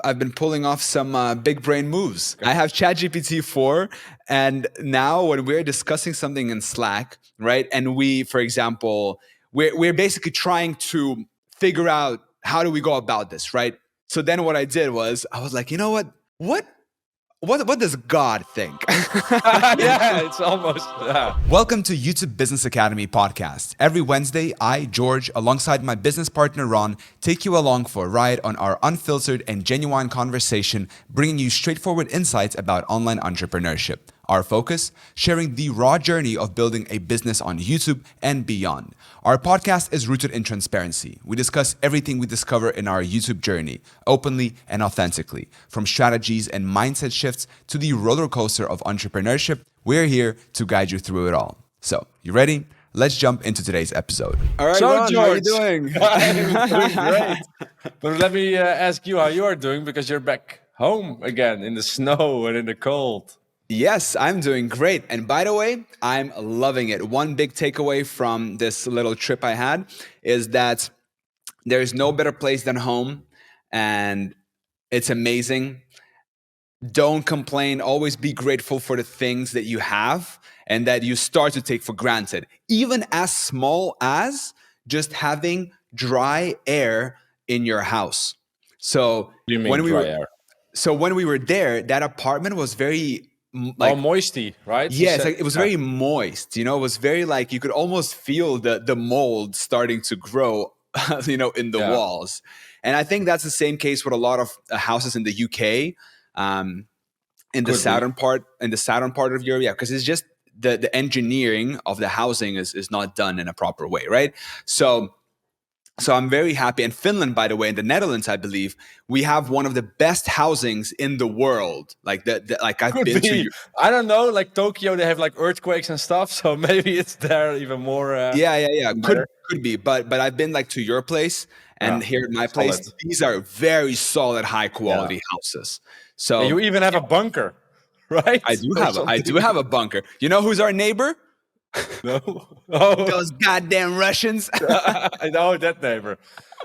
I've been pulling off some big brain moves. I have ChatGPT-4, and now when we're discussing something in Slack, right? And for example, we're basically trying to figure out how do we go about this, right? So then what I did was I was like, you know what? What does God think? Yeah, it's almost. Welcome to YouTube Business Academy podcast. Every Wednesday, I, George, alongside my business partner Ron, take you along for a ride on our unfiltered and genuine conversation, bringing you straightforward insights about online entrepreneurship. Our focus, sharing the raw journey of building a business on YouTube and beyond. Our podcast is rooted in transparency. We discuss everything we discover in our YouTube journey, openly and authentically. From strategies and mindset shifts to the roller coaster of entrepreneurship, we're here to guide you through it all. So, you ready? Let's jump into today's episode. All right, So, Ron, George, how are you doing? I'm doing great. But let me ask you how you are doing, because you're back home again in the snow and in the cold. Yes, I'm doing great. And by the way, I'm loving it. One big takeaway from this little trip I had is that there's no better place than home, and it's amazing. Don't complain. Always be grateful for the things that you have and that you start to take for granted, even as small as just having dry air in your house. So You mean when we dry were air? so when we were there, that apartment was very All moisty, right? You yes, said- like it was very moist. It was very like you could almost feel the mold starting to grow, in the Yeah. walls. And I think that's the same case with a lot of houses in the UK, in the Could be. southern part of Europe. Yeah, because it's just the engineering of the housing is not done in a proper way, right? So I'm very happy. And Finland, by the way, in the Netherlands, I believe, we have one of the best housings in the world. Like I've Could been be. to. I don't know. Like Tokyo, they have like earthquakes and stuff, so maybe it's there even more. Yeah. better. Could be. But I've been like to your place and Yeah, here at my solid. place. These are very solid, high Yeah. quality houses. Yeah, you So even have a bunker, right? I do Or have something. a bunker. You know who's our neighbor? No. Oh, Those goddamn Russians. I know that neighbor.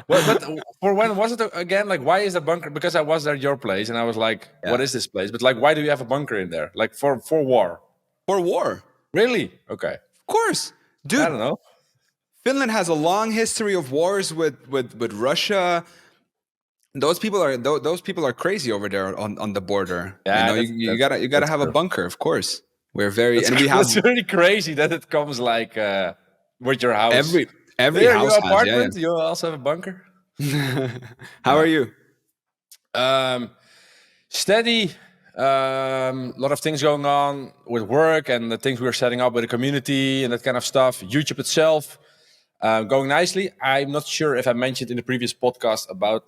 But for when was it again? Like, why is the bunker? Because I was at your place and I was like, what Yeah. is this place? But like, why do you have a bunker in there? Like for war? For war. Really? Okay. Of course. I Dude, don't know. Finland has a long history of wars with Russia. Those people are crazy over there on the border. Yeah, You gotta have a true. bunker, of course. We're very That's, and we have that's really crazy that it comes like with your house. every There, house your has, yeah. apartment. You also have a bunker. How are you? Steady. Lot of things going on with work and the things we're setting up with the community and that kind of stuff. YouTube itself going nicely. I'm not sure if I mentioned in the previous podcast about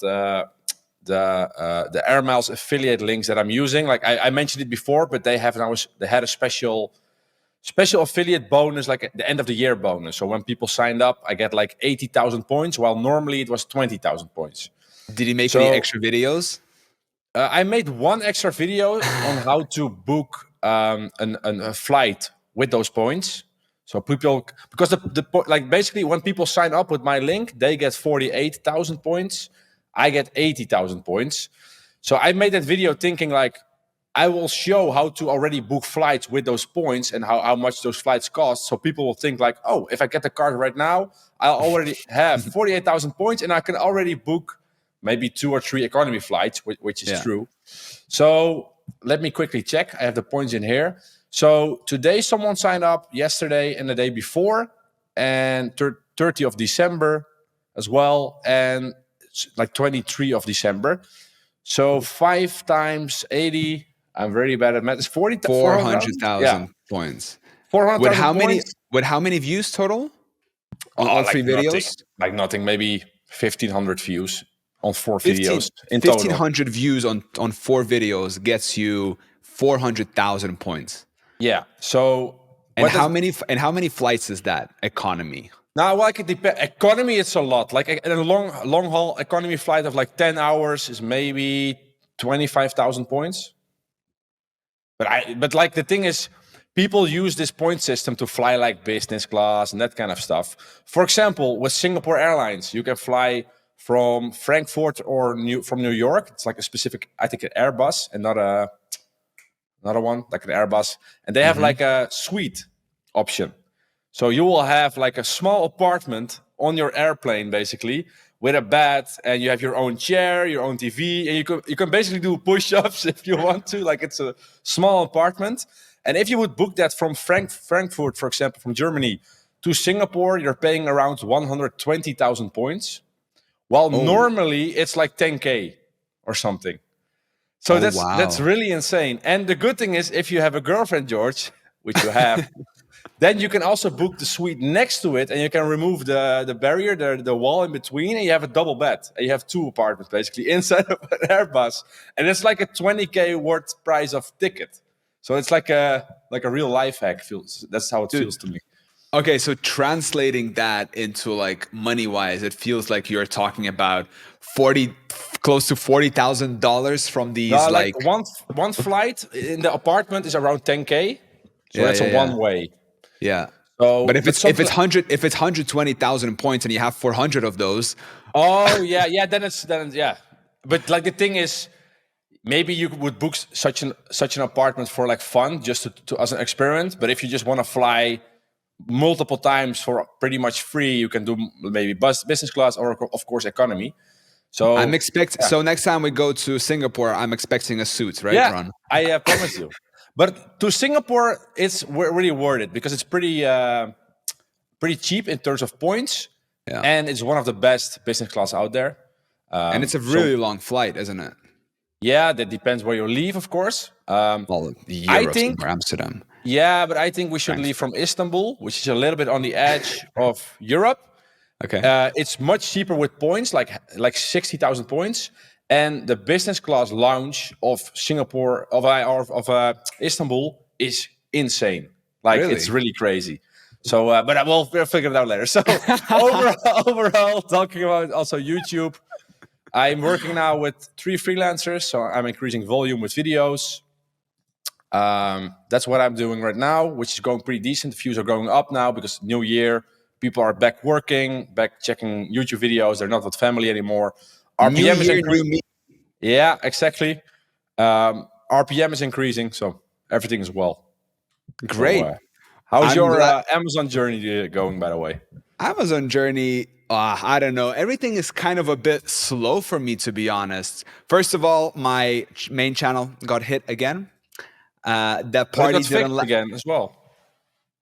the Air Miles affiliate links that I'm using. Like I mentioned it before, but they had a special affiliate bonus, like at the end of the year bonus. So when people signed up, I get like 80,000 points, while normally it was 20,000 points. Did you make any extra videos? I made one extra video on how to book a flight with those points. So people, because like basically when people sign up with my link, they get 48,000 points. I get 80,000 points. So I made that video thinking like, I will show how to already book flights with those points and how much those flights cost. So people will think like, oh, if I get the card right now, I'll already have 48,000 points and I can already book maybe 2 or 3 economy flights, which is true. So let me quickly check. I have the points in here. So today someone signed up, yesterday and the day before, and 30 of December as well, and like 23 of December. So 5 times 80, I'm very bad at math. It's 400,000 points. 400,000 points. With how many views total on all like 3 videos? Nothing, maybe 1,500 views on 4 videos in total. 1,500 views on 4 videos gets you 400,000 points. Yeah. So and how many flights is that economy? Now, like it depends. Economy, it's a lot. Like a long haul economy flight of like 10 hours is maybe 25,000 points. But like the thing is, people use this point system to fly like business class and that kind of stuff. For example, with Singapore Airlines, you can fly from Frankfurt or from New York. It's like a specific, I think, an Airbus and not another one, like an Airbus. And they have like a suite option. So you will have like a small apartment on your airplane, basically, with a bed, and you have your own chair, your own TV, and you can basically do push-ups if you want to. Like, it's a small apartment. And if you would book that from Frankfurt, for example, from Germany to Singapore, you're paying around 120,000 points. While Oh, normally it's like 10K or something. So oh that's wow. really insane. And the good thing is, if you have a girlfriend, George, which you have, then you can also book the suite next to it, and you can remove the barrier, the wall in between, and you have a double bed. And you have two apartments basically inside of an Airbus, and it's like a 20K worth price of ticket. So it's like a real life hack. That's how it Dude, feels to me. okay, so translating that into like money wise, it feels like you're talking about 40, close to $40,000 from these Like like, one flight in the apartment is around 10K, so yeah, that's a yeah, yeah. one way. Yeah. But So, if but it's if something. it's 120,000 points and you have 400 of those, Oh yeah, yeah. Then yeah. But like the thing is, maybe you would book such an apartment for like fun, just to as an experiment. But if you just want to fly multiple times for pretty much free, you can do maybe business class or of course economy. I'm So expect yeah, so next time we go to Singapore, I'm expecting a suit, right, yeah, Ron? I promise you. But to Singapore, it's really worth it because it's pretty cheap in terms of points, Yeah. and it's one of the best business class out there. And it's a So really long flight, isn't it? yeah, that depends where you leave, of course. Well, I Europe, think, somewhere, Amsterdam, yeah, but I think we should leave Frankfurt. from Istanbul, which is a little bit on the edge of Europe. Okay. It's much cheaper with points, like 60,000 points, and the business class lounge of Singapore of Istanbul is insane. Like, it's Really? really crazy. So, but we'll figure it out later. So overall, talking about also YouTube, I'm working now with 3 freelancers, so I'm increasing volume with videos. That's what I'm doing right now, which is going pretty decent. The views are going up now because new year, people are back working, back checking YouTube videos. They're not with family anymore. New RPM is year, new increasing. me. Yeah, exactly. RPM is increasing, so everything is well. So, Great. how's I'm your glad. Amazon journey going, by the way? Amazon journey, I don't know. Everything is kind of a bit slow for me, to be honest. First of all, my main channel got hit again. That But it party got didn't. fixed again as well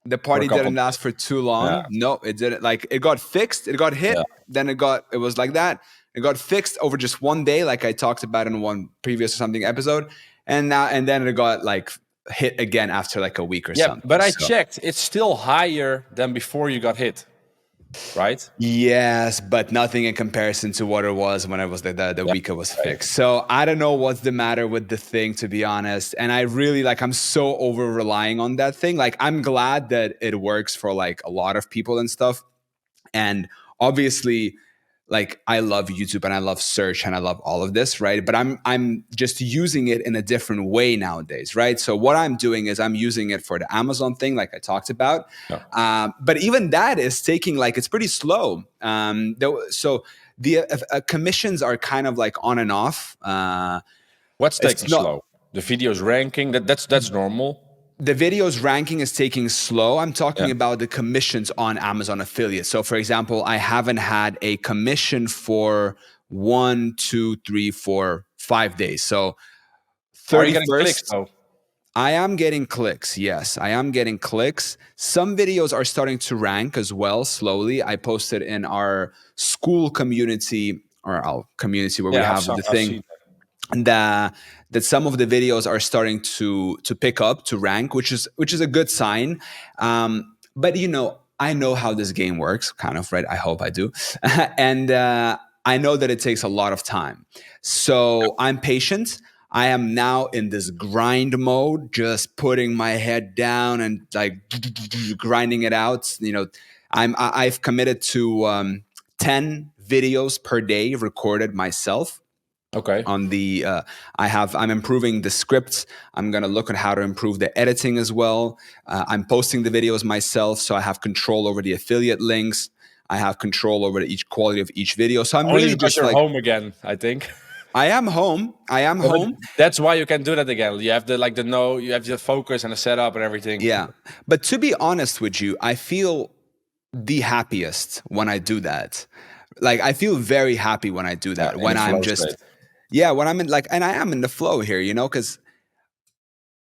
The for a party couple didn't of last days. for too Yeah, long. No, it didn't. Like, it got fixed. It got hit. yeah. Then it was like that. It got fixed over just one day, like I talked about in one previous or something episode. And then it got like hit again after like a week or Yeah, something. but I So checked. It's still higher than before you got hit, right? yes, but nothing in comparison to what it was when it was the Yeah. week it was Okay. fixed. So I don't know what's the matter with the thing, to be honest. And I really like, I'm so over relying on that thing. Like, I'm glad that it works for like a lot of people and stuff. And obviously, like, I love YouTube and I love search and I love all of this, right? But I'm just using it in a different way nowadays, right? So what I'm doing is I'm using it for the Amazon thing, like I talked about. Yeah. But even that is taking like, it's pretty slow. So the commissions are kind of like on and off. What's It's taking not slow? The videos ranking. That's normal. the videos ranking is taking slow. I'm Yeah. talking about the commissions on Amazon affiliate. So, for example, I haven't had a commission for 1, 2, 3, 4, 5 days. So, Are you getting clicks 31st, though? I am getting clicks. Yes, I am getting clicks. Some videos are starting to rank as well, slowly. I posted in our school community, or our community where we Yeah, have the I've thing, seen that. that some of the videos are starting to pick up, to rank, which is a good sign. But I know how this game works, kind of, right? I hope I do. And I know that it takes a lot of time, so I'm patient. I am now in this grind mode, just putting my head down and like grinding it out. I've committed to 10 videos per day recorded myself Okay. on the I'm improving the scripts. I'm going to look at how to improve the editing as well. I'm posting the videos myself, so I have control over the affiliate links. I have control over each quality of each video. So I'm Only really because just you're like, home again, I think. I am home. I am Yeah, but home. that's why you can do that again. You have the know, you have the focus and the setup and everything. Yeah. But to be honest with you, I feel the happiest when I do that. Like I feel very happy when I do Yeah, that. in When the I'm flow state. just, yeah, when I'm in like, and I am in the flow here, you know, because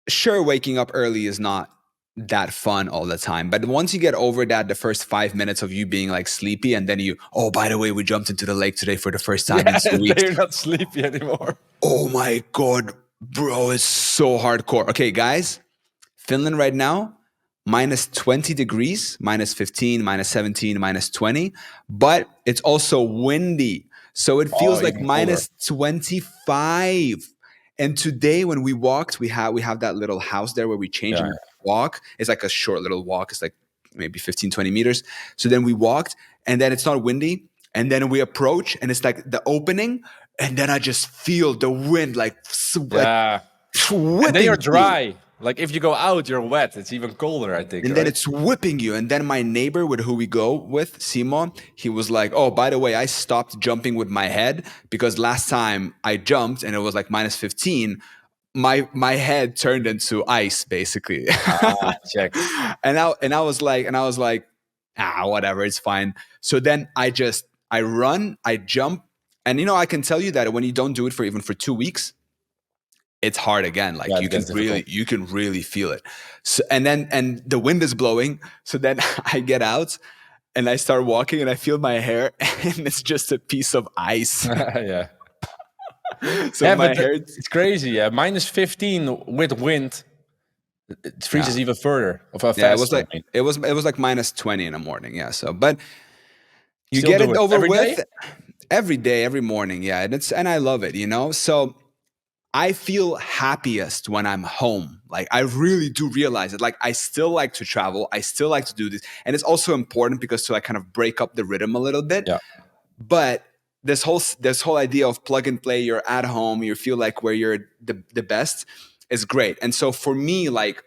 sure, waking up early is not that fun all the time. But once you get over that, the first 5 minutes of you being like sleepy, and then you, oh, by the way, we jumped into the lake today for the first time in Yeah, 2 weeks. they're not sleepy anymore. Oh my God, bro, it's so hardcore. Okay, guys, Finland right now, minus 20 degrees, minus 15, minus 17, minus 20, but it's also windy. So it Oh, feels like even colder. minus 25. And today when we walked, we have that little house there where we change Yeah, and walk. It's like a short little walk. It's like maybe 15, 20 meters. So then we walked and then it's not windy. And then we approach and it's like the opening. And then I just feel the wind like yeah. And then you're whipping you. dry. Like if you go out, you're wet. It's even colder, I think, And then right? it's whipping you. And then my neighbor with who we go with, Simon, he was like, oh, by the way, I stopped jumping with my head because last time I jumped and it was like minus 15, my head turned into ice basically. Ah, check. And I was like, ah, whatever, it's fine. So then I run, I jump, and I can tell you that when you don't do it for even for 2 weeks, it's hard again. Yeah, Like it gets difficult. you can really feel it. So, and the wind is blowing. So then I get out and I start walking and I feel my hair and it's just a piece of ice. Yeah. So Yeah, my but hair, it's crazy. Yeah, minus 15 with wind, it freezes yeah, even further, or yeah. It was faster. I like mean, it was like minus 20 in the morning. Yeah. So, but you still get do it it over every day. with every day, every morning. Yeah, and I love it. So I feel happiest when I'm home. Like I really do realize it. Like I still like to travel. I still like to do this. And it's also important because to like kind of break up the rhythm a little bit. Yeah, But this whole idea of plug and play, you're at home, you feel like where you're the best is great. And so for me, like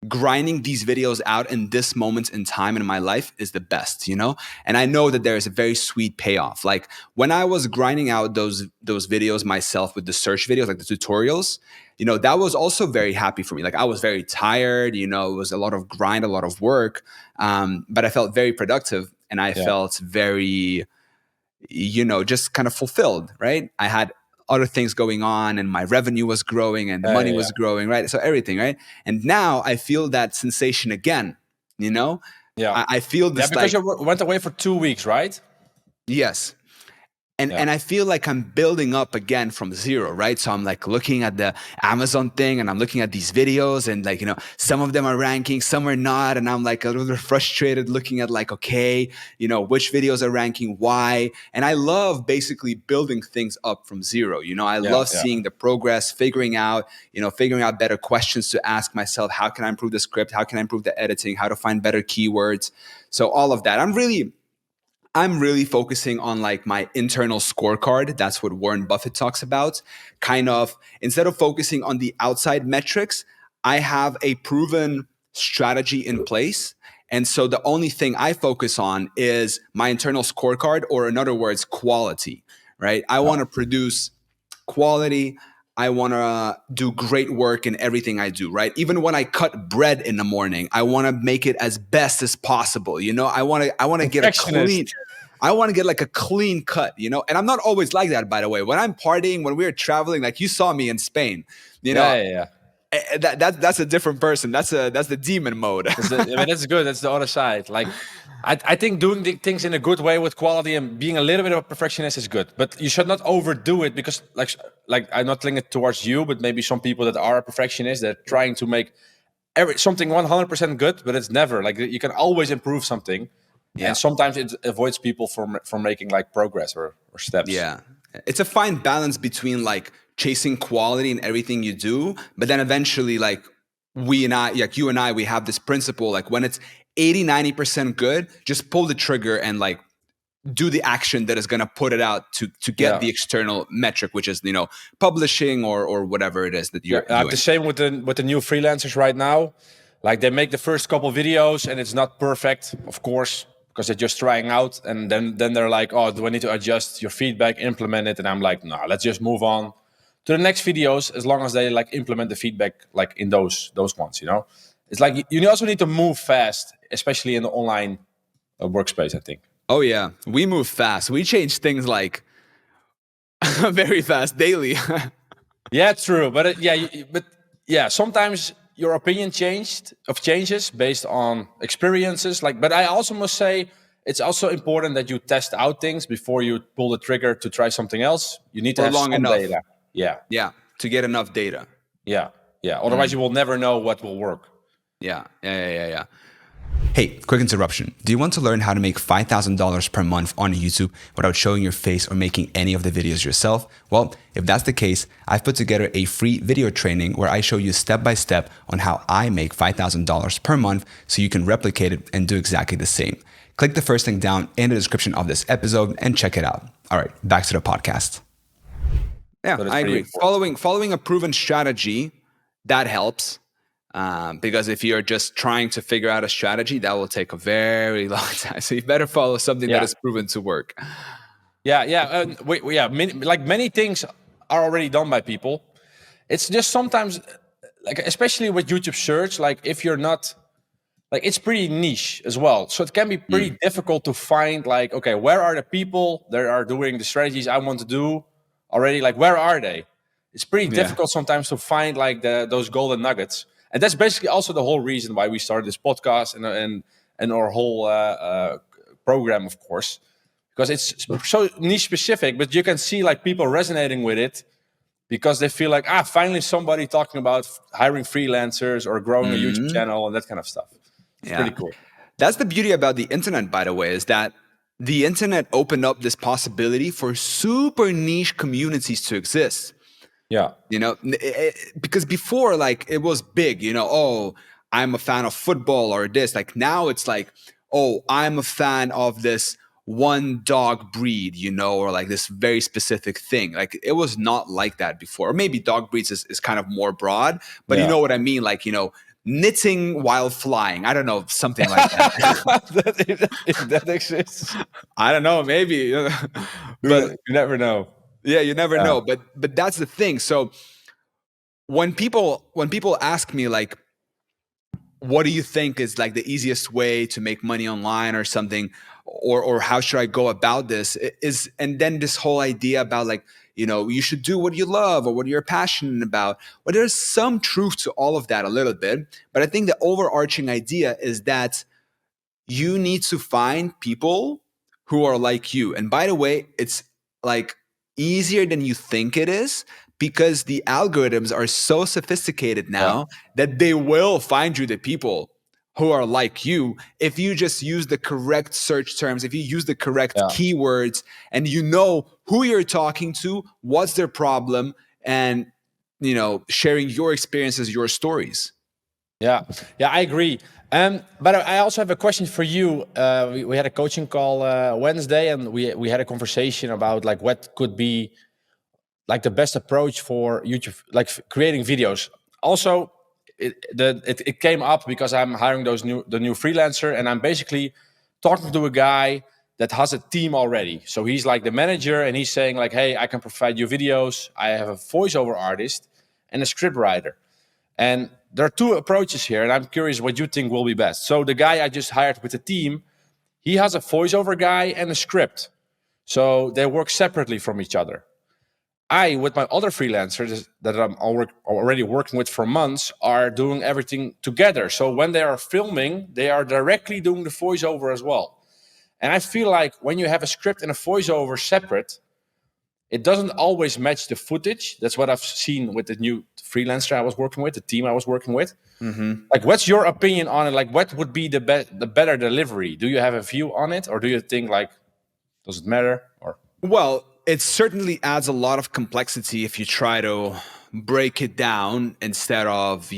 grinding these videos out in this moment in time in my life is the best. And I know that there is a very sweet payoff. Like when I was grinding out those videos myself with the search videos, like the tutorials, that was also very happy for me. Like I was very tired, it was a lot of grind, a lot of work, but I felt very productive and I yeah, felt very just kind of fulfilled, right? I had other things going on and my revenue was growing and the yeah, money yeah, was growing, right? So everything, right? And now I feel that sensation again, you know? yeah, I feel yeah. this Because like, you went away for 2 weeks, right? yes. And Yeah, and I feel like I'm building up again from zero, right? So I'm like looking at the Amazon thing and I'm looking at these videos and like, some of them are ranking, some are not. And I'm like a little frustrated looking at like, okay, which videos are ranking, why? And I love basically building things up from zero. I yeah, love yeah, seeing the progress, figuring out better questions to ask myself. How can I improve the script? How can I improve the editing? How to find better keywords? So all of that. I'm really focusing on like my internal scorecard. That's what Warren Buffett talks about. Kind of instead of focusing on the outside metrics, I have a proven strategy in place. And so the only thing I focus on is my internal scorecard, or in other words, quality, right? I yeah, want to produce quality. I want to do great work in everything I do, right? Even when I cut bread in the morning, I want to make it as best as possible. I want to get a clean, perfectionist. I want to get like a clean cut, and I'm not always like that, by the way. When I'm partying, when we're traveling, like you saw me in Spain, you know, Yeah, yeah, yeah. that's a different person. That's the demon mode. I mean, that's good. That's the other side. Like, I think doing the things in a good way with quality and being a little bit of a perfectionist is good, but you should not overdo it because, like I'm not thinking it towards you, but maybe some people that are a perfectionist, they're trying to make something 100% good, but it's never like you can always improve something, Yeah. and sometimes it avoids people from making like progress or steps. Yeah. It's a fine balance between like chasing quality in everything you do, but then eventually like you and I, we have this principle, like when it's 80, 90% good, just pull the trigger and like do the action that is going to put it out to get Yeah. the external metric, which is, publishing or whatever it is that Yeah, you're I have the doing. same with the new freelancers right now. Like they make the first couple videos and it's not perfect, of course. because they're just trying out, and then they're like, oh, do I need to adjust your feedback, implement it? And I'm like, no, let's just move on to the next videos, as long as they like implement the feedback like in those ones, it's like you also need to move fast, especially in the online workspace, I think. Oh yeah, we move fast. We change things like very fast daily. Yeah, true. But but yeah, sometimes your opinion changes based on experiences. Like, but I also must say it's also important that you test out things before you pull the trigger to try something else. You need to For have long some enough. data. Yeah, Yeah, to get enough data. yeah, yeah. Otherwise, you will never know what will work. Yeah. Hey, quick interruption. Do you want to learn how to make $5,000 per month on YouTube without showing your face or making any of the videos yourself? Well, if that's the case, I've put together a free video training where I show you step by step on how I make $5,000 per month so you can replicate it and do exactly the same. Click the first link down in the description of this episode and check it out. All right, back to the podcast. Yeah, So that's I pretty agree. important. Following a proven strategy, that helps. Because if you're just trying to figure out a strategy, that will take a very long time. So you better follow something that Yeah. is proven to work. Yeah. Many things are already done by people. It's just sometimes, like especially with YouTube search, like if you're not like it's pretty niche as well, so it can be pretty difficult to find like, okay, where are the people that are doing the strategies I want to do already? Like, where are they? It's pretty Yeah. difficult sometimes to find like those golden nuggets, and that's basically also the whole reason why we started this podcast and our whole program, of course, because it's so niche specific, but you can see like people resonating with it because they feel like, finally somebody talking about hiring freelancers or growing a YouTube channel and that kind of stuff. It's pretty cool. That's the beauty about the internet, by the way, is that the internet opened up this possibility for super niche communities to exist. Yeah. Because before, like, it was big, oh, I'm a fan of football or this. Like, now it's like, oh, I'm a fan of this one dog breed, or like this very specific thing. Like, it was not like that before. Or maybe dog breeds is kind of more broad, but you know what I mean? Like, knitting while flying. I don't know, something like that. if that exists. I don't know, maybe. But you never know. Yeah, you never know. But that's the thing. So when people ask me like, what do you think is like the easiest way to make money online or something, or how should I go about this, and then this whole idea about like, you should do what you love or what you're passionate about. Well, there's some truth to all of that a little bit, but I think the overarching idea is that you need to find people who are like you. And by the way, it's like easier than you think it is, because the algorithms are so sophisticated now that they will find you the people who are like you if you just use the correct search terms, if you use the correct keywords, and you know who you're talking to, what's their problem, and sharing your experiences, your stories. Yeah, I agree. But I also have a question for you. We had a coaching call Wednesday, and we had a conversation about like what could be like the best approach for YouTube, like creating videos. Also, it came up because I'm hiring the new freelancer, and I'm basically talking to a guy that has a team already. So he's like the manager, and he's saying like, hey, I can provide you videos. I have a voiceover artist and a script writer. And there are two approaches here, and I'm curious what you think will be best. So the guy I just hired with the team, he has a voiceover guy and a script. So they work separately from each other. I, with my other freelancers that I'm already working with for months, are doing everything together. So when they are filming, they are directly doing the voiceover as well. And I feel like when you have a script and a voiceover separate, it doesn't always match the footage. That's what I've seen with the new freelancer I was working with, the team I was working with. Like, what's your opinion on it? Like, what would be the better delivery? Do you have a view on it, or do you think like, does it matter? Or well, it certainly adds a lot of complexity if you try to break it down instead of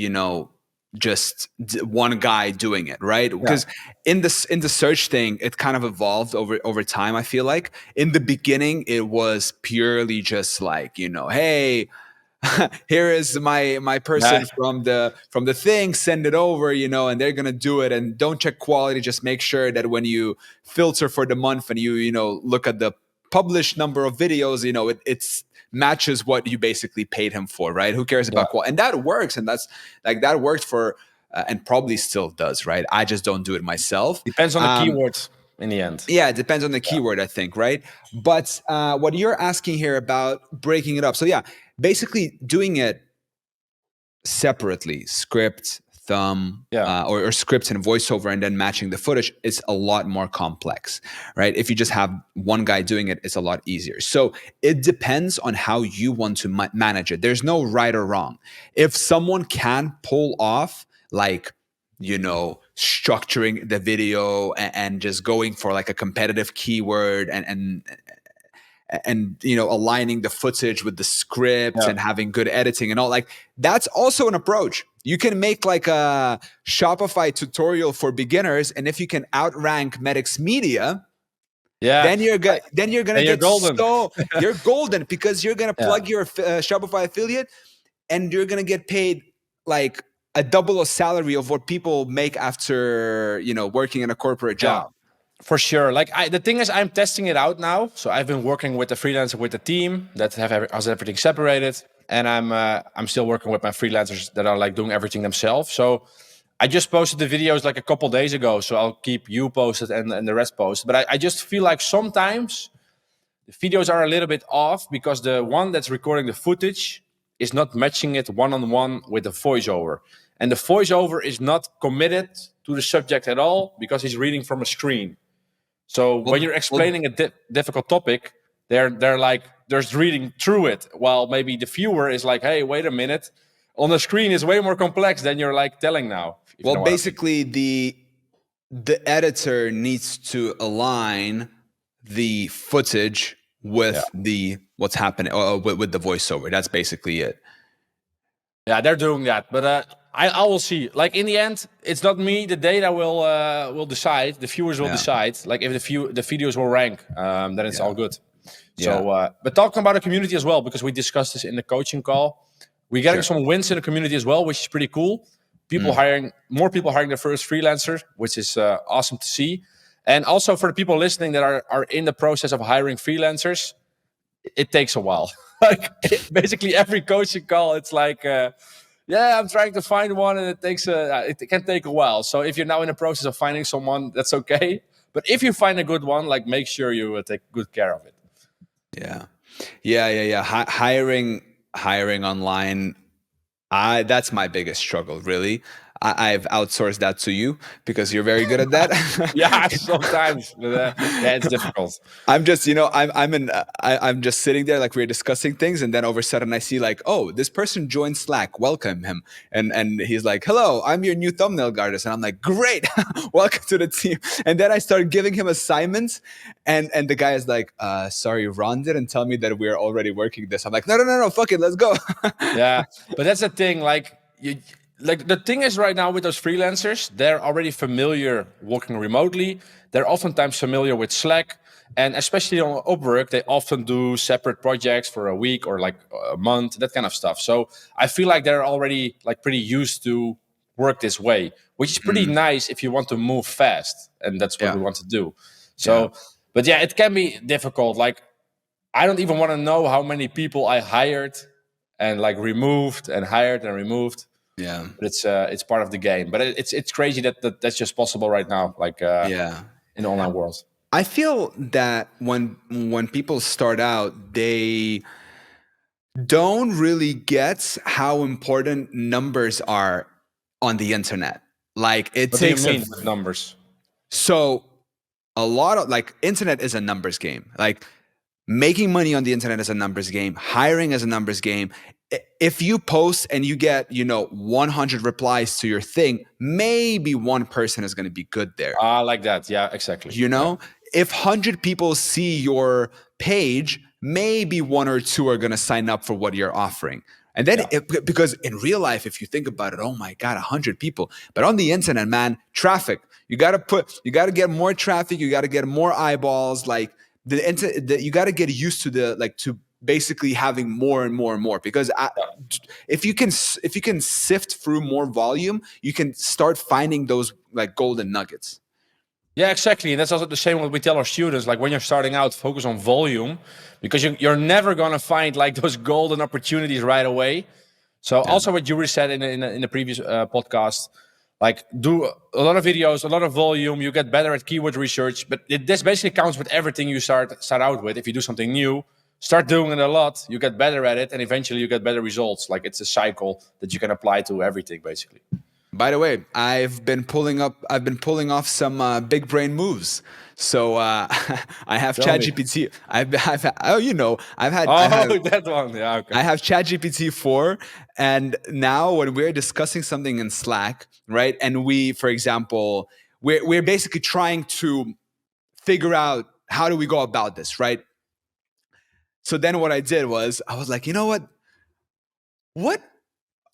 just one guy doing it, right? Because in the search thing, it kind of evolved over time. I feel like in the beginning it was purely just like, hey, here is my Yeah, person from the thing, send it over, and they're gonna do it. And don't check quality, just make sure that when you filter for the month and you look at the published number of videos, it's matches what you basically paid him for, right? Who cares yeah. about quality? And that works, and that's like that worked for and probably still does, right? I just don't do it myself. Depends on the keywords in the end. Yeah, it depends on the keyword, I think, right? But what you're asking here about breaking it up. So, yeah, basically doing it separately, script, thumb, Yeah. or script and voiceover, and then matching the footage is a lot more complex, right? If you just have one guy doing it, it's a lot easier. So it depends on how you want to manage it. There's no right or wrong. If someone can pull off, like, structuring the video and just going for like a competitive keyword and aligning the footage with the script Yeah. and having good editing and all, like, that's also an approach. You can make like a Shopify tutorial for beginners, and if you can outrank Medix Media, Yeah. then you're gonna Then you're get golden. you're golden, because you're gonna Yeah. plug your Shopify affiliate, and you're gonna get paid like a double a salary of what people make after working in a corporate Yeah. job. For sure. Like the thing is, I'm testing it out now. So I've been working with the freelancer with the team that has everything separated, and I'm still working with my freelancers that are like doing everything themselves. So I just posted the videos like a couple days ago. So I'll keep you posted and the rest posted. But I just feel like sometimes the videos are a little bit off because the one that's recording the footage is not matching it one on one with the voiceover. And the voiceover is not committed to the subject at all because he's reading from a screen. So when Well, you're well, explaining a difficult topic, they're like there's reading through it, while maybe the viewer is like, "Hey, wait a minute." On the screen is way more complex than you're like telling now, if you well, know what I mean. basically the editor needs to align the footage Yeah, with the what's happening, with the voiceover. That's basically it. yeah, they're doing that, but I will see. Like in the end, it's not me. The data will decide. The viewers will Yeah, decide. Like if the videos will rank, then it's all yeah, good. yeah. So, but talking about the community as well, because we discussed this in the coaching call, we're getting Sure. some wins in the community as well, which is pretty cool. More people hiring their first freelancer, which is awesome to see. And also for the people listening that are in the process of hiring freelancers, it takes a while. Like basically every coaching call, it's like, yeah, I'm trying to find one, and it can take a while. So if you're now in the process of finding someone, that's okay. But if you find a good one, like make sure you take good care of it. Yeah, yeah. Hiring online. That's my biggest struggle, really. I've outsourced that to you because you're very good at that. Yeah, sometimes. But, yeah, it's difficult. I'm just, I'm just sitting there like we're discussing things, and then over a sudden I see like, oh, this person joined Slack, welcome him, and he's like, hello, I'm your new thumbnail artist, and I'm like, great, welcome to the team. And then I start giving him assignments, and the guy is like, sorry, Ron didn't tell me that we're already working this. I'm like, no, fuck it, let's go. Yeah, but that's the thing. Like the thing is right now with those freelancers, they're already familiar working remotely. They're oftentimes familiar with Slack, and especially on Upwork, they often do separate projects for a week or like a month, that kind of stuff. So I feel like they're already like pretty used to work this way, which is pretty Mm, nice if you want to move fast, and that's what we yeah, want to do. yeah, So, but yeah, it can be difficult. Like I don't even want to know how many people I hired and like removed and hired and removed. yeah, But it's part of the game. But it's crazy that's just possible right now, like yeah. in the online world. I feel that when people start out, they don't really get how important numbers are on the internet. Like it What do you takes mean with numbers? so a lot of, like, internet is a numbers game. Like, making money on the internet is a numbers game. Hiring is a numbers game. If you post and you get, 100 replies to your thing, maybe one person is going to be good there. Like that. Yeah, exactly. You Yeah, know, if 100 people see your page, maybe one or two are going to sign up for what you're offering. And then, yeah, because in real life, if you think about it, oh my God, 100 people. But on the internet, man, traffic. You got to get more traffic. You got to get more eyeballs. Like you got to get used to basically having more and more and more, because if you can sift through more volume, you can start finding those like golden nuggets. Yeah, exactly. And that's also the same what we tell our students. Like when you're starting out, focus on volume, because you're never going to find like those golden opportunities right away. So also what Yuri said in the previous podcast, like do a lot of videos, a lot of volume. You get better at keyword research, but this basically counts with everything you start out with. If you do something new, start doing it a lot, you get better at it, and eventually you get better results. Like it's a cycle that you can apply to everything, basically. By the way, I've been pulling off some big brain moves. So I have Tell me. ChatGPT. Oh, Oh, that one. Yeah, okay. I have ChatGPT-4, and now when we're discussing something in Slack, right? And for example, we're basically trying to figure out how do we go about this, right? So then what I did was I was like, you know what?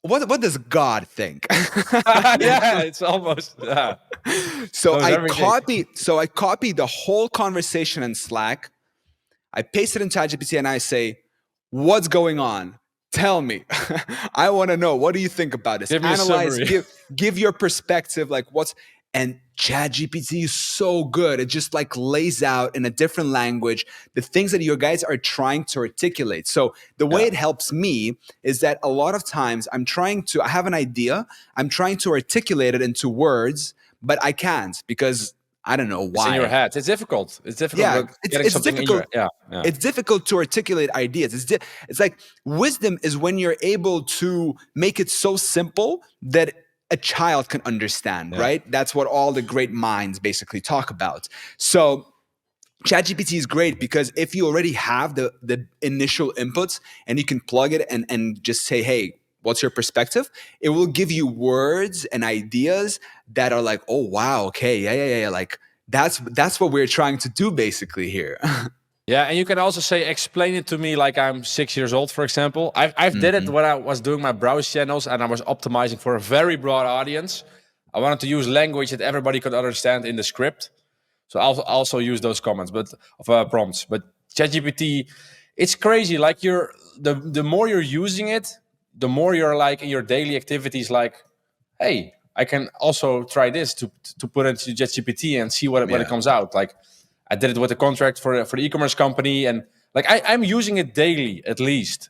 What does God think? Yeah, it's almost So knows I everything. copied the whole conversation in Slack. I paste it in ChatGPT and I say, "What's going on? Tell me. I want to know. What do you think about this? Give me a Analyze. summary. Give your perspective. Like what's." And ChatGPT is so good. It just like lays out in a different language the things that your guys are trying to articulate. So the way it helps me is that a lot of times I have an idea, I'm trying to articulate it into words, but I can't because I don't know It's in your why. head. It's difficult. It's difficult Yeah, getting it's something in your difficult. yeah. It's difficult to articulate ideas. It's like wisdom is when you're able to make it so simple that a child can understand, right? That's what all the great minds basically talk about. So ChatGPT is great because if you already have the initial inputs and you can plug it and just say, hey, what's your perspective? It will give you words and ideas that are like, oh wow, okay, yeah. Like that's what we're trying to do basically here. Yeah, and you can also say, explain it to me like I'm 6 years old, for example. I've did it when I was doing my browse channels and I was optimizing for a very broad audience. I wanted to use language that everybody could understand in the script. So I'll also use those comments, but of prompts. But ChatGPT, it's crazy. Like the more you're using it, the more you're like in your daily activities. Like, hey, I can also try this to put into ChatGPT and see what it comes out. Like, I did it with a contract for the e-commerce company, and like I'm using it daily at least.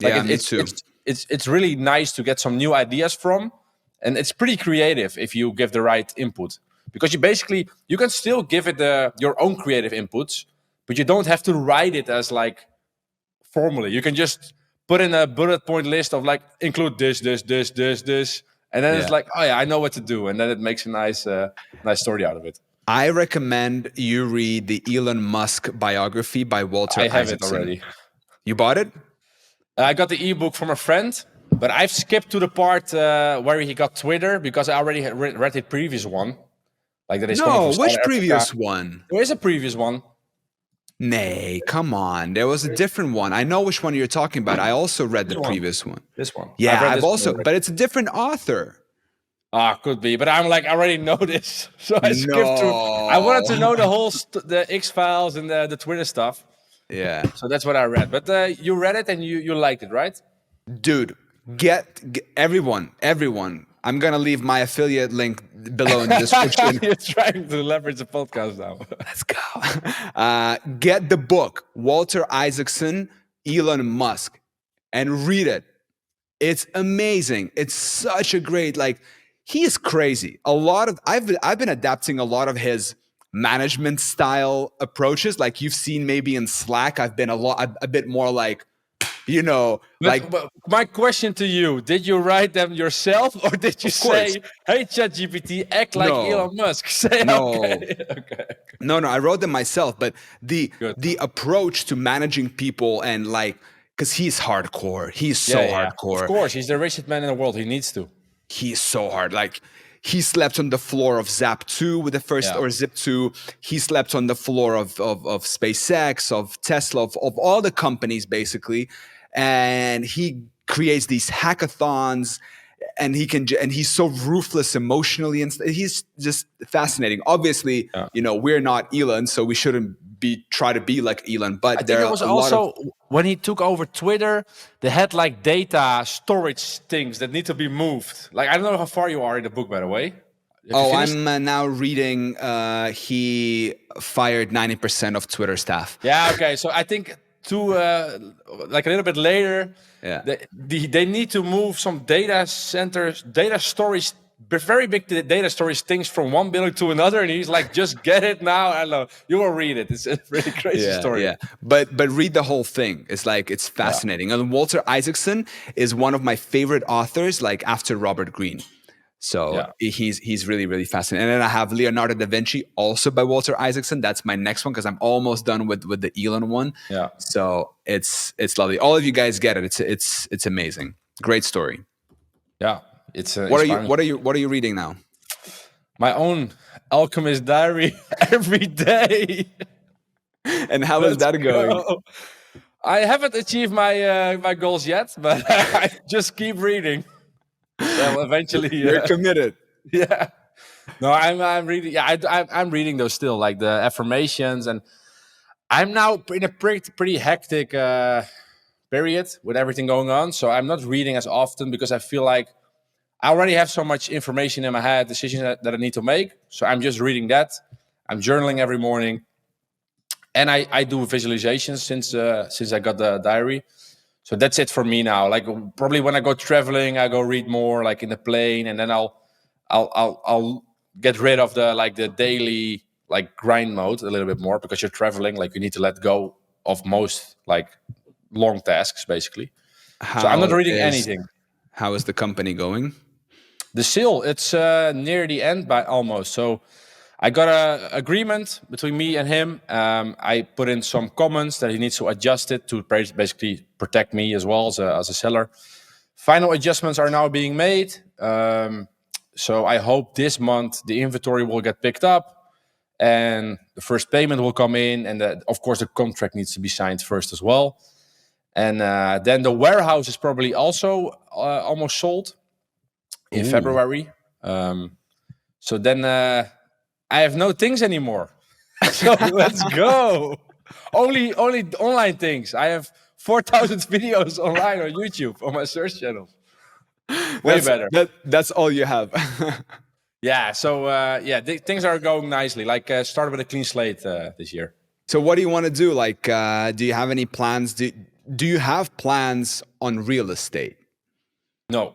Like Yeah, me too. it's really nice to get some new ideas from, and it's pretty creative if you give the right input, because you can still give it your own creative inputs, but you don't have to write it as like formally. You can just put in a bullet point list of like include this, and then it's Yeah. like, oh yeah, I know what to do, and then it makes a nice story out of it. I recommend you read the Elon Musk biography by Walter I have it Isaacson. already. You bought it? I got the ebook from a friend, but I've skipped to the part where he got Twitter because I already had read the previous one. Like that is coming No, from South which Africa. previous one? There is a previous one. Nay, come on. There was a different one. I know which one you're talking about. I also read This the one. previous one. This one. Yeah, I've read I've this one also, already. but it's a different author. Could be, but I'm like, I already know this, so I skipped through. I wanted to No. know the whole the X Files and the Twitter stuff, Yeah. so that's what I read. But you read it and you liked it, right? Dude, get everyone. I'm going to leave my affiliate link below in the description. You're trying to leverage the podcast now. Let's go. Get the book, Walter Isaacson, Elon Musk, and read it. It's amazing. It's such a great, like, he is crazy. I've been adapting a lot of his management style approaches. Like you've seen maybe in Slack, I've been a bit more like, But my question to you: did you write them yourself, or did you of course, say, "Hey, ChatGPT, act like no, Elon Musk"? Say no, okay, okay, no. I wrote them myself, but good. the approach to managing people and like, because he's hardcore. He's Yeah, so yeah. Of hardcore. course, he's the richest man in the world. He needs to. He's so hard. Like he slept on the floor of Zap2 with the first Yeah. or Zip2. He slept on the floor of SpaceX, of Tesla, of all the companies basically. And he creates these hackathons and he's so ruthless emotionally and he's just fascinating. Obviously, Yeah. we're not Elon, so we shouldn't try to be like Elon, I but think there it are was a lot of also when he took over Twitter, they had like data storage things that need to be moved. Like, I don't know how far you are in the book, by the way. Have you Oh, finished? I'm now reading. He fired 90% of Twitter staff. Yeah, okay. So I think like a little bit later, Yeah. they need to move some data centers, data storage, very big data storage things from one building to another. And he's like, just get it now. I don't know. You will read it. It's a really crazy Yeah, story. yeah. But read the whole thing. It's Yeah. fascinating. And Walter Isaacson is one of my favorite authors, like after Robert Greene. So Yeah. he's really, really fascinating. And then I have Leonardo da Vinci, also by Walter Isaacson. That's my next one because I'm almost done with the Elon one. Yeah. So it's lovely. All of you guys get it. It's amazing. Great story. Yeah. It's What are you inspiring. what are you reading now? My own alchemist diary every day. And how is Let's that going? go. I haven't achieved my goals yet, but I just keep reading. So eventually, You're committed. yeah. No, I'm reading. Yeah, I'm reading those still, like the affirmations, and I'm now in a pretty hectic period with everything going on. So I'm not reading as often because I feel like I already have so much information in my head, decisions that I need to make. So I'm just reading that. I'm journaling every morning, and I do visualizations since I got the diary. So that's it for me now. Like probably when I go traveling, I go read more, like in the plane, and then I'll get rid of the daily like grind mode a little bit more because you're traveling. Like you need to let go of most like long tasks basically. So I'm not How reading is anything. how is the company going? The sale, it's near the end by almost. So I got a agreement between me and him. I put in some comments that he needs to adjust it to basically protect me as well as a seller. Final adjustments are now being made. So I hope this month the inventory will get picked up and the first payment will come in. And of course, the contract needs to be signed first as well. And then the warehouse is probably also almost sold in Ooh. February. So then I have no things anymore. So let's go. Only online things. I have 4,000 videos online on YouTube on my search channel. Way better. That's all you have. Yeah. So things are going nicely. Like started with a clean slate this year. So what do you want to do? Like, do you have any plans? Do you have plans on real estate? No,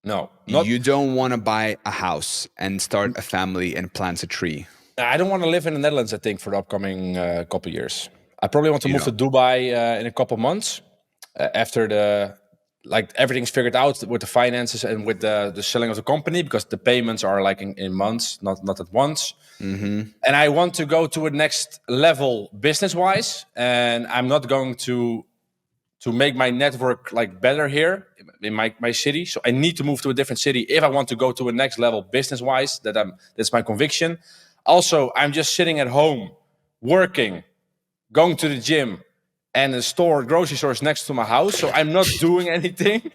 not. You don't want to buy a house and start a family and plant a tree. I don't want to live in the Netherlands. I think for the upcoming couple years, I probably want to You move to don't. Dubai in a couple months after everything's figured out with the finances and with the selling of the company because the payments are like in months, not at once. Mm-hmm. And I want to go to a next level business wise, and I'm not going to make my network like better here in my city. So I need to move to a different city if I want to go to a next level business wise. That's my conviction. Also, I'm just sitting at home, working, going to the gym, and a grocery store is next to my house. So I'm not doing anything.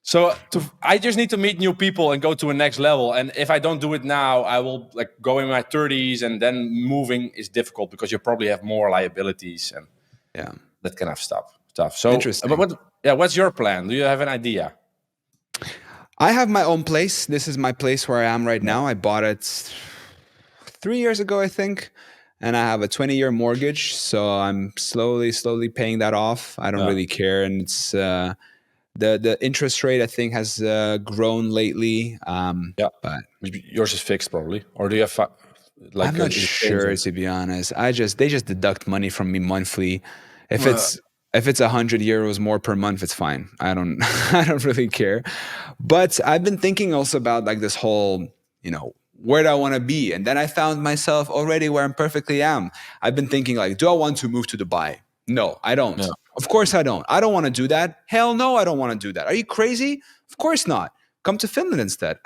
So I just need to meet new people and go to a next level. And if I don't do it now, I will like go in my 30s, and then moving is difficult because you probably have more liabilities and Yeah. that kind of stuff. So, Interesting. what's your plan? Do you have an idea? I have my own place. This is my place where I am right now. I bought it 3 years ago, I think. And I have a 20-year mortgage. So I'm slowly paying that off. I don't really care. And it's the interest rate, I think, has grown lately. Yeah, But yours is fixed probably, or do you have I'm not is it sure, changing? to be honest. They just deduct money from me monthly. If Uh, it's 100 euros more per month, it's fine. I don't I don't really care. But I've been thinking also about like this whole, where do I want to be? And then I found myself already where I'm perfectly am. I've been thinking like, do I want to move to Dubai? No, I don't. yeah. Of course I don't. I don't want to do that. Hell no, I don't want to do that. Are you crazy? Of course not. Come to Finland instead.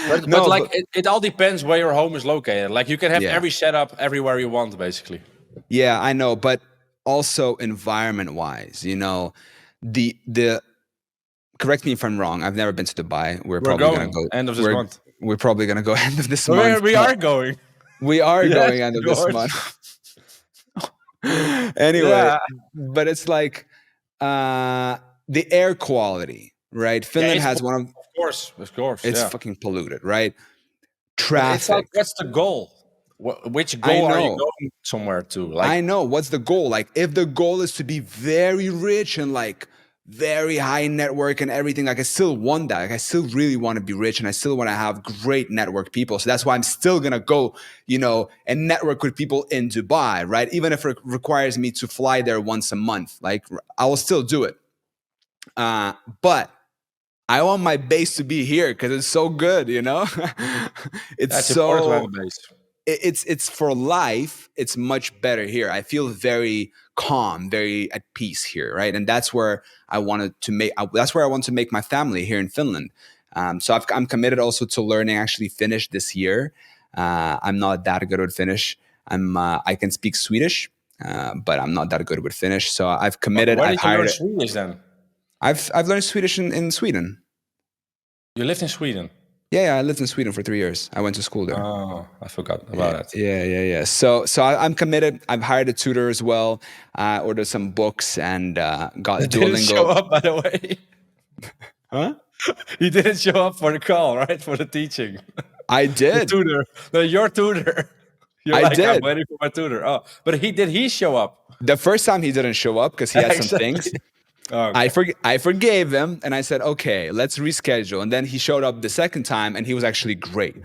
But No, like but it all depends where your home is located. Like you can have yeah. every setup everywhere you want, basically. Yeah, I know, but also environment wise, the correct me if I'm wrong. I've never been to Dubai. We're We're probably gonna going go. end of this We're month. we're probably gonna go end of this We month. we But are going. we are Yes, going end of this George. month. Anyway, Yeah, but it's like uh, the air quality, right? yeah, Finland it's has one of of course, it's yeah. fucking polluted, right? But it's like, Traffic. what's the goal? Which I goal are you know. going somewhere to? I Like, know. What's the goal? Like, if the goal is to be very rich and like very high network and everything, like I still want that. Like, I still really want to be rich and I still want to have great network people. So that's why I'm still gonna go, and network with people in Dubai, right? Even if it requires me to fly there once a month, like I will still do it. But I want my base to be here because it's so good, it's that's important to have a so base. it's for life. It's much better here. I feel very calm, very at peace here, right? And that's where that's where I want to make my family here in Finland. So I'm committed also to learning actually Finnish this year. I'm not that good with Finnish. I can speak Swedish, but I'm not that good with Finnish. So I've committed. Why I've did you learn hired. Swedish then? I've learned Swedish in Sweden. You lived in Sweden. Yeah, I lived in Sweden for 3 years. I went to school there. Oh, I forgot Yeah, about that. yeah. So I'm committed. I've hired a tutor as well. Ordered some books and got He didn't show Duolingo. up, by the way. Huh? He didn't show up for the call, right? For the teaching. I The did. tutor. No, your tutor. You're I like, I'm did. waiting for my tutor. Oh, but he show up? The first time he didn't show up because he had some Exactly. things. Oh, okay. I forgave him and I said, okay, let's reschedule. And then he showed up the second time and he was actually great.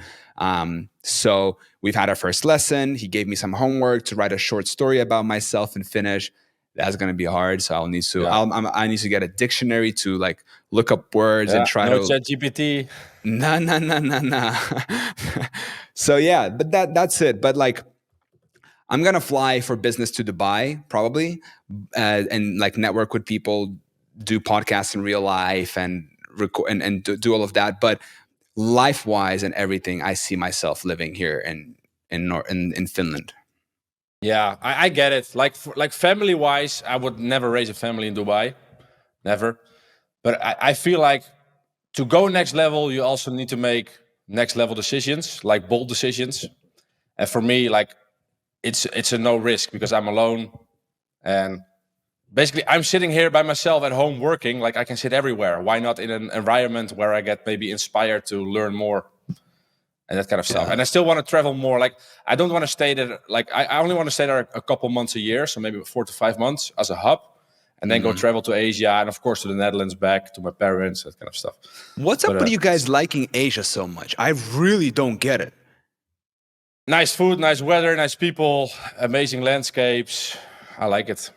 So we've had our first lesson. He gave me some homework to write a short story about myself in Finnish. That's gonna be hard. So Yeah. I need to get a dictionary to like look up words and Yeah. try No to. ChatGPT. Nah, nah, nah, nah, nah. So yeah, but that's it. But like, I'm gonna fly for business to Dubai probably, and like network with people, do podcasts in real life, and record and do all of that. But life wise and everything, I see myself living here in Finland. Yeah, I get it. Like family wise, I would never raise a family in Dubai. Never. But I feel like to go next level, you also need to make next level decisions, like bold decisions. And for me, like it's a no risk because I'm alone and basically I'm sitting here by myself at home working. Like I can sit everywhere. Why not in an environment where I get maybe inspired to learn more and that kind of stuff. Yeah. And I still want to travel more. Like I don't want to stay there. Like I only want to stay there a couple months a year, so maybe 4 to 5 months as a hub, and then go Mhm. travel to Asia and of course to the Netherlands, back to my parents, that kind of stuff. What's But up with you guys liking Asia so much? I really don't get it. nice food, nice weather, nice people, amazing landscapes. I like it.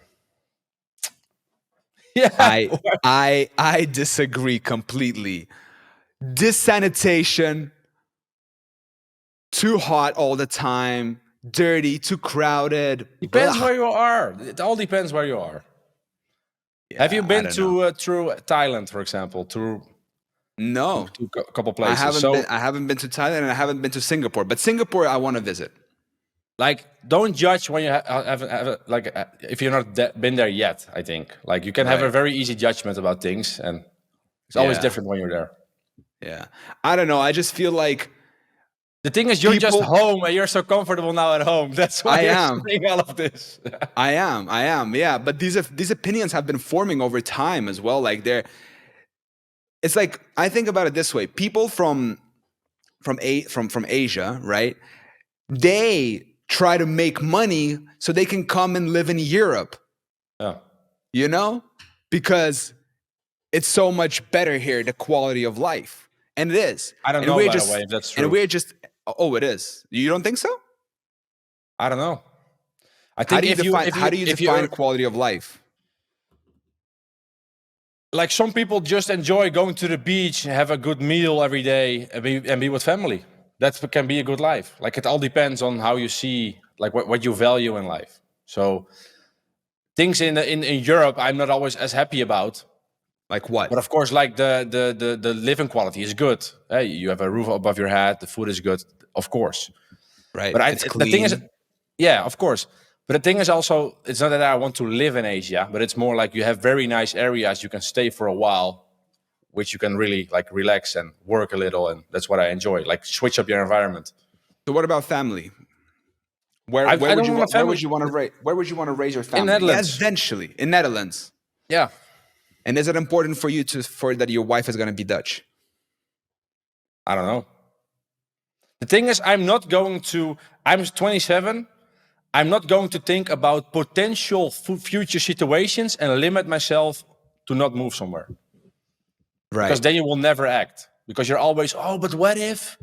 Yeah. I disagree completely. Dissanitation, too hot all the time, dirty, too crowded. Depends Blah. where you are. It all depends where you are. Have you Yeah, I been don't know. to through Thailand, for example, No, to a couple places? So I haven't been to Thailand and I haven't been to Singapore. But Singapore, I want to visit. like don't judge when you if you're not been there yet. I think like you can have a Right. very easy judgment about things, and it's always Yeah. different when you're there. Yeah. I don't know. I just feel like The thing is, you're just people. home and you're so comfortable now at home. That's why I you're am. saying all of this. I am. I am. Yeah. But these opinions have been forming over time as well. Like it's like I think about it this way: people from Asia, right? They try to make money so they can come and live in Europe, Yeah. you know, because it's so much better here, the quality of life, and it is. I don't And know, we're by the way, just if that's and true. we're just. Oh, it is. You don't think so? I don't know. I think if you How do you if define you quality of life? like some people just enjoy going to the beach, have a good meal every day, and be with family. That can be a good life. Like it all depends on how you see, like what you value in life. So things in Europe, I'm not always as happy about. Like But what? of course, like the living quality is good. Hey, you have a roof above your head. The food is good, of course. Right? But It's the thing is, clean. yeah, of course. But the thing is also, it's not that I want to live in Asia, but it's more like you have very nice areas you can stay for a while, which you can really like relax and work a little, and that's what I enjoy. Like switch up your environment. So what about family? Where I would don't you want a where family would you want to raise where would you want to raise your in family? Yeah, Netherlands. eventually in Netherlands. Yeah. And is it important for you for that your wife is going to be Dutch? I don't know. The thing is, I'm 27. I'm not going to think about potential future situations and limit myself to not move somewhere. Right. Because then you will never act. Because you're always, oh, but what if?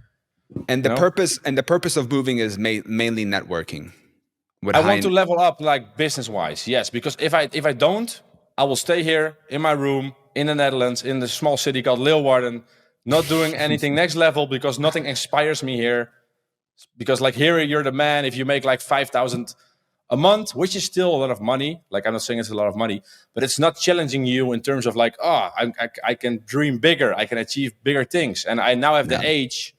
And You know? the purpose of moving is mainly networking. I want to level up, like business-wise, yes. Because if I don't, I will stay here in my room in the Netherlands, in the small city called Leeuwarden, not doing anything next level because nothing inspires me here. Because like here, you're the man. If you make like 5,000 a month, which is still a lot of money. Like I'm not saying it's a lot of money, but it's not challenging you in terms of like, oh, I can dream bigger. I can achieve bigger things. And I now have the age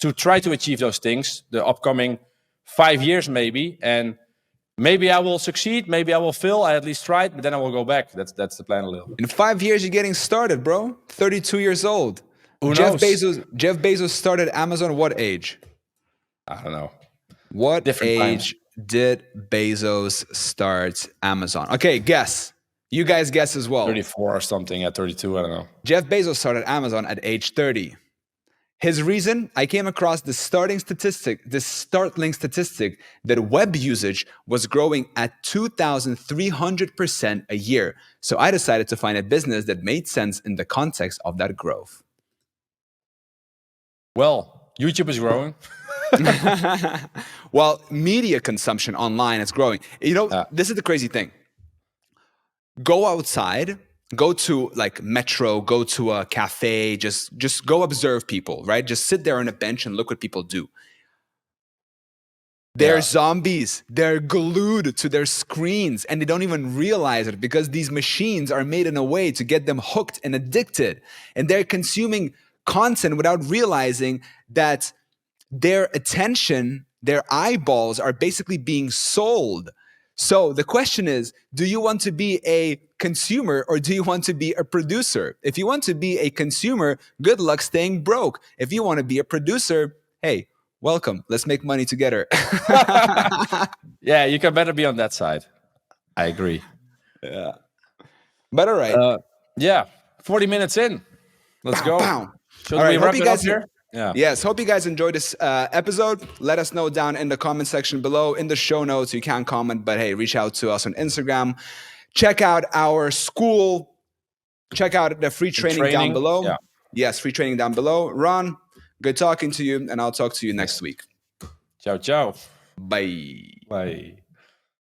to try to achieve those things the upcoming 5 years maybe. And maybe I will succeed. Maybe I will fail. I at least tried, but then I will go back. That's the plan a little. In 5 years, you're getting started, bro. 32 years old. Who Jeff knows? Bezos started Amazon what age? I don't know. What Different age did Bezos start Amazon? Okay, guess. You guys guess as well. 34 or something at 32. I don't know. Jeff Bezos started Amazon at age 30. His reason, I came across this startling statistic that web usage was growing at 2,300% a year. So I decided to find a business that made sense in the context of that growth. Well, YouTube is growing. Well, media consumption online is growing. You know, this is the crazy thing. Go outside, go to like Metro, go to a cafe, just go observe people, right? Just sit there on a bench and look what people do. They're zombies. They're glued to their screens and they don't even realize it because these machines are made in a way to get them hooked and addicted. And they're consuming content without realizing that their attention, their eyeballs are basically being sold. So the question is, do you want to be a consumer or do you want to be a producer? If you want to be a consumer, good luck staying broke. If you want to be a producer, hey, welcome. Let's make money together. Yeah, you can better be on that side. I agree. Yeah. But all right. Yeah, 40 minutes in. Let's go. Should we wrap it up here? Yeah. Yes. Hope you guys enjoyed this episode. Let us know down in the comment section below. In the show notes, you can comment, but hey, reach out to us on Instagram. Check out our school. Check out the free training down below. Yeah. Yes, free training down below. Ron, good talking to you, and I'll talk to you next week. Ciao, ciao. Bye. Bye.